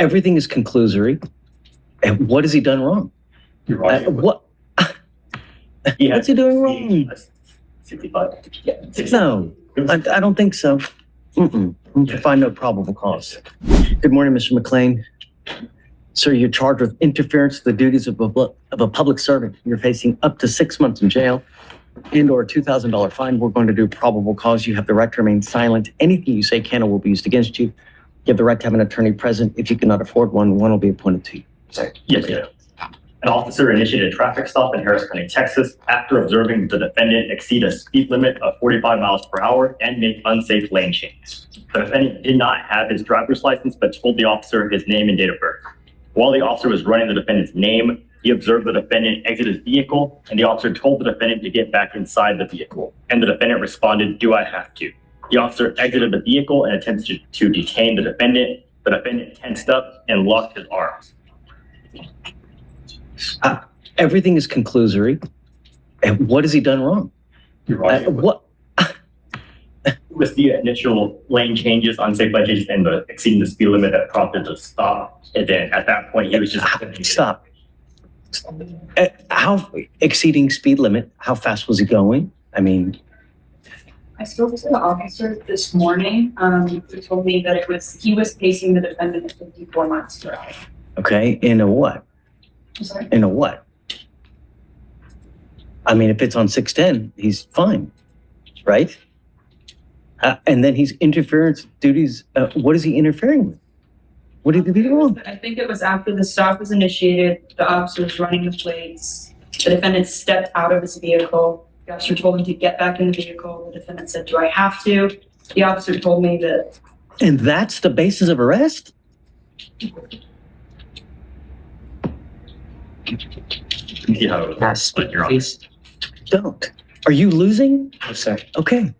Everything is conclusory. And what has he done wrong? You're right. What? What's he doing wrong? 65. Yeah. No, I don't think so. Find no probable cause. Good morning, Mr. McLain. Sir, you're charged with interference with the duties of a public servant. You're facing up to 6 months in jail and/or a $2,000 fine. We're going to do probable cause. You have the right to remain silent. Anything you say can or will be used against you. You have the right to have an attorney present. If you cannot afford one, one will be appointed to you. Sorry. Yes, yeah. An officer initiated a traffic stop in Harris County, Texas, after observing the defendant exceed a speed limit of 45 miles per hour and make unsafe lane changes. The defendant did not have his driver's license, but told the officer his name and date of birth. While the officer was running the defendant's name, he observed the defendant exit his vehicle, and the officer told the defendant to get back inside the vehicle. And the defendant responded, "Do I have to?" The officer exited the vehicle and attempted to detain the defendant. The defendant tensed up and locked his arms. Everything is conclusory. And what has he done wrong? You're right. What? With the initial lane changes, unsafe lane changes, and the exceeding the speed limit that prompted the stop. And then at that point, he was just... Stop. How exceeding speed limit? How fast was he going? I mean... I spoke to the officer this morning, who told me that he was pacing the defendant at 54 miles per hour. Okay, in a what? I'm sorry? In a what? I mean, if it's on 610, he's fine, right? And then he's interference duties. What is he interfering with? What did he do wrong? I think it was after the stop was initiated, the officer was running the plates. The defendant stepped out of his vehicle. The officer told him to get back in the vehicle. The defendant said, "Do I have to?" The officer told me that. And that's the basis of arrest? Yes, but you're on. Don't. Are you losing? Oh, sorry. Okay.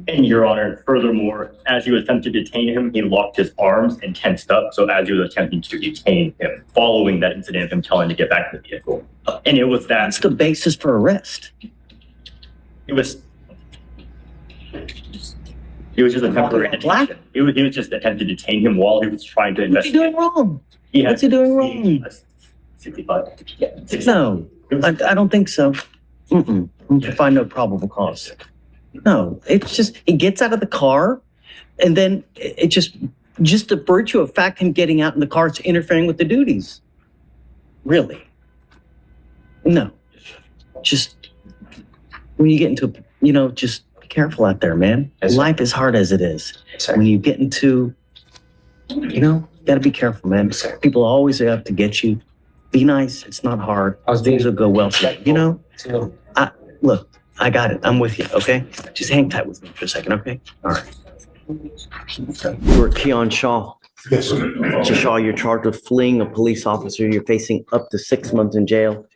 And Your Honor, furthermore, as he was attempting to detain him, he locked his arms and tensed up. So as he was attempting to detain him, following that incident of him telling him to get back in the vehicle. And it was That's the basis for arrest. It was just a temporary detention. He was just attempting to detain him while he was trying to What's he investigate. doing wrong? He What's he doing wrong? 65. Yeah. No, I don't think so. Find no probable cause. No, it's just, he gets out of the car and then it just the virtue of fact, him getting out in the car, it's interfering with the duties. Really? No, just when you get into, just be careful out there, man. Yes, Life is hard as it is. Yes, sir. When you get into, gotta be careful, man. Yes, sir. People always have to get you. Be nice. It's not hard. Things will go well for you. Look, I got it. I'm with you, okay? Just hang tight with me for a second, okay? All right. You're Keon Shaw. Yes, sir. Mr. Shaw, you're charged with fleeing a police officer. You're facing up to 6 months in jail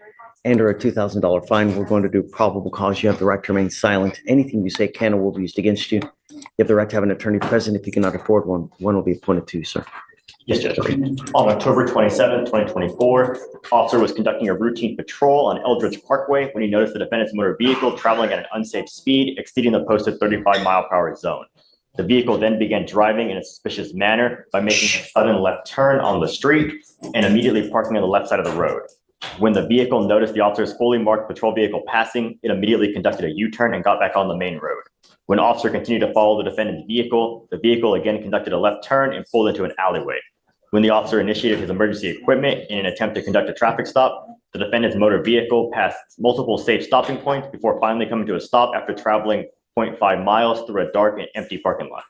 and/or a $2,000 fine. We're going to do probable cause. You have the right to remain silent. Anything you say can or will be used against you. You have the right to have an attorney present. If you cannot afford one, one will be appointed to you, sir. Yes, Judge. On October 27, 2024, the officer was conducting a routine patrol on Eldridge Parkway when he noticed the defendant's motor vehicle traveling at an unsafe speed, exceeding the posted 35-mile-per-hour zone. The vehicle then began driving in a suspicious manner by making a sudden left turn on the street and immediately parking on the left side of the road. When the vehicle noticed the officer's fully marked patrol vehicle passing, it immediately conducted a U-turn and got back on the main road. When the officer continued to follow the defendant's vehicle, the vehicle again conducted a left turn and pulled into an alleyway. When the officer initiated his emergency equipment in an attempt to conduct a traffic stop, the defendant's motor vehicle passed multiple safe stopping points before finally coming to a stop after traveling 0.5 miles through a dark and empty parking lot.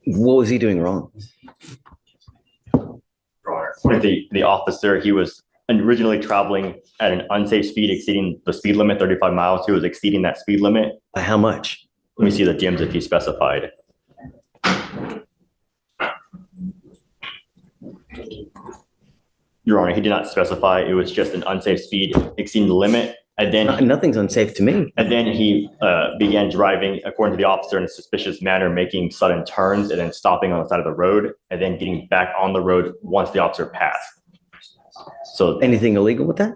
What was he doing wrong? With the officer, he was originally traveling at an unsafe speed, exceeding the speed limit, 35 miles. He was exceeding that speed limit. By how much? Let me see the DMs if he specified. Your Honor, he did not specify. It was just an unsafe speed exceeding the limit. And then, Nothing's unsafe to me. and then he began driving, according to the officer, in a suspicious manner, making sudden turns and then stopping on the side of the road and then getting back on the road once the officer passed. So Anything illegal with that?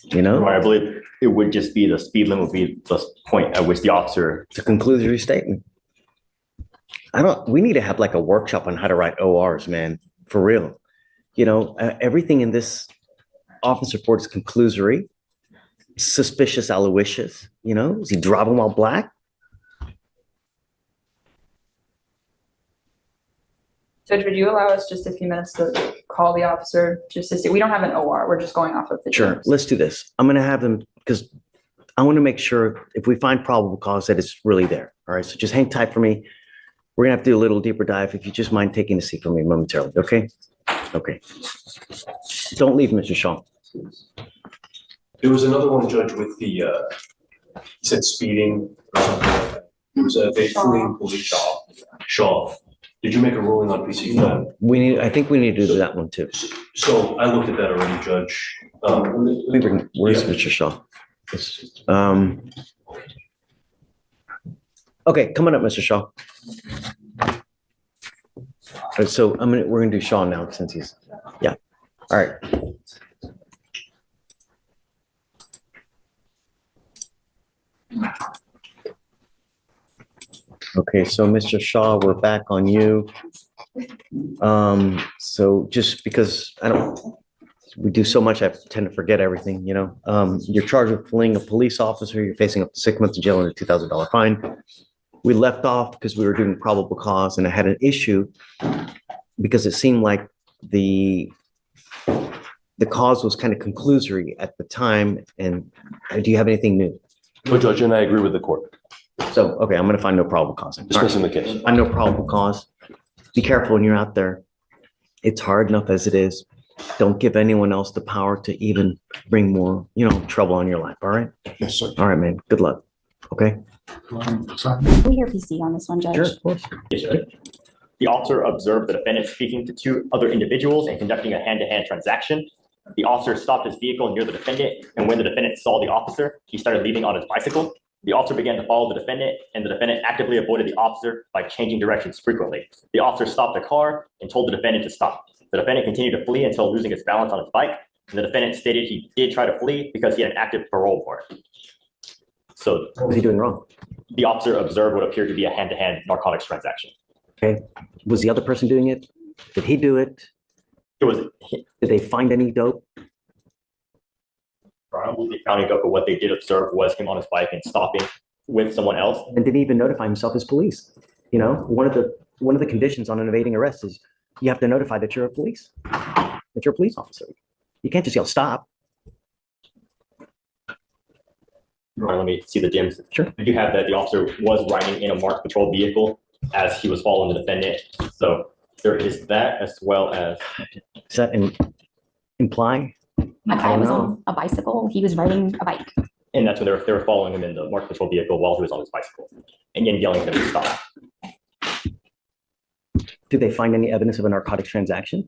You know, I believe it would just be the speed limit would be the point at which the officer. it's a conclusory statement. We need to have like a workshop on how to write ORs, man, for real. You know, everything in this office report is conclusory, suspicious, aloysius. You know, is he driving while black? Judge, would you allow us just a few minutes to call the officer just to see? We don't have an OR. We're just going off of the. Sure, let's do this. I'm gonna have them because I want to make sure if we find probable cause that it's really there. All right, so just hang tight for me. We're gonna have to do a little deeper dive. If you just mind taking a seat for me momentarily, okay? Okay. Don't leave, Mr. Shaw. There was another one, Judge, with the, he said speeding or something like that. It was a fleeing police. Shaw. Did you make a ruling on PC? No, I think we need to do that one too. So I looked at that already, Judge. Where's Mr. Shaw? Okay, come on up, Mr. Shaw. So we're gonna do Shaw now since he's, yeah. All right. Okay, so Mr. Shaw, we're back on you. So just because we do so much, I tend to forget everything, you know. You're charged with fleeing a police officer. You're facing up to 6 months in jail and a $2,000 fine. We left off because we were doing probable cause, and I had an issue because it seemed like the cause was kind of conclusory at the time. And do you have anything new? No, Judge, and I agree with the court. So, okay, I'm going to find no probable cause. Dismissing the case. Find no probable cause. Be careful when you're out there. It's hard enough as it is. Don't give anyone else the power to even bring more, trouble on your life. All right? Yes, sir. All right, man. Good luck. Okay? We hear PC on this one, Judge. Sure, of course. Yes, Judge. The officer observed the defendant speaking to two other individuals and conducting a hand-to-hand transaction. The officer stopped his vehicle near the defendant, and when the defendant saw the officer, he started leaving on his bicycle. The officer began to follow the defendant, and the defendant actively avoided the officer by changing directions frequently. The officer stopped the car and told the defendant to stop. The defendant continued to flee until losing his balance on his bike, and the defendant stated he did try to flee because he had an active parole warrant. So What was he doing wrong? the officer observed what appeared to be a hand-to-hand narcotics transaction. Okay. Was the other person doing it? Did he do it? It was Did they find any dope? probably the county dope, but what they did observe was him on his bike and stopping with someone else. And did he even notify himself as police? You know, one of the conditions on an evading arrest is you have to notify that you're a police officer. You can't just yell stop. Right, let me see the DIMS. Sure. We do have that the officer was riding in a marked patrol vehicle as he was following the defendant. So there is that, as well as Does that imply? My I client don't was know. on a bicycle. He was riding a bike. and that's when they were following him in the marked patrol vehicle while he was on his bicycle and then yelling at him to stop. Did they find any evidence of a narcotics transaction?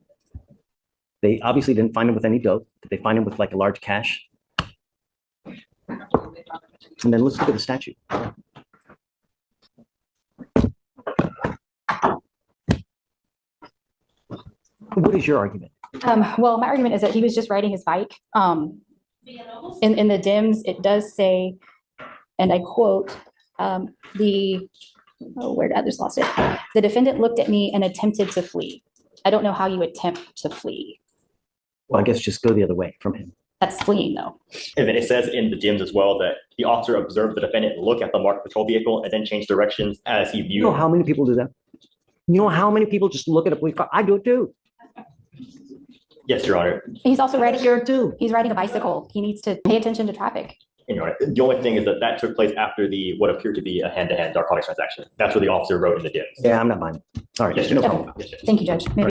They obviously didn't find him with any dope. Did they find him with like a large cash? And then let's look at the statute. What is your argument? Well, my argument is that he was just riding his bike. In the DIMS, it does say, and I quote, where did I just lost it? The defendant looked at me and attempted to flee. I don't know how you attempt to flee. Well, I guess just go the other way from him. That's fleeing though. And then it says in the DIMS as well that the officer observed the defendant look at the marked patrol vehicle and then change directions as he You viewed. know how many people do that? You know how many people just look at a police car? I do it too. Yes, Your Honor. He's also riding, Here too. he's riding a bicycle. He needs to pay attention to traffic. Your Honor. The only thing is that that took place after what appeared to be a hand-to-hand narcotics transaction. That's what the officer wrote in the DIMS. Yeah, I'm not buying it. Sorry. Yes, No Your problem. Honor. Yes, yes. Thank you, Judge. Maybe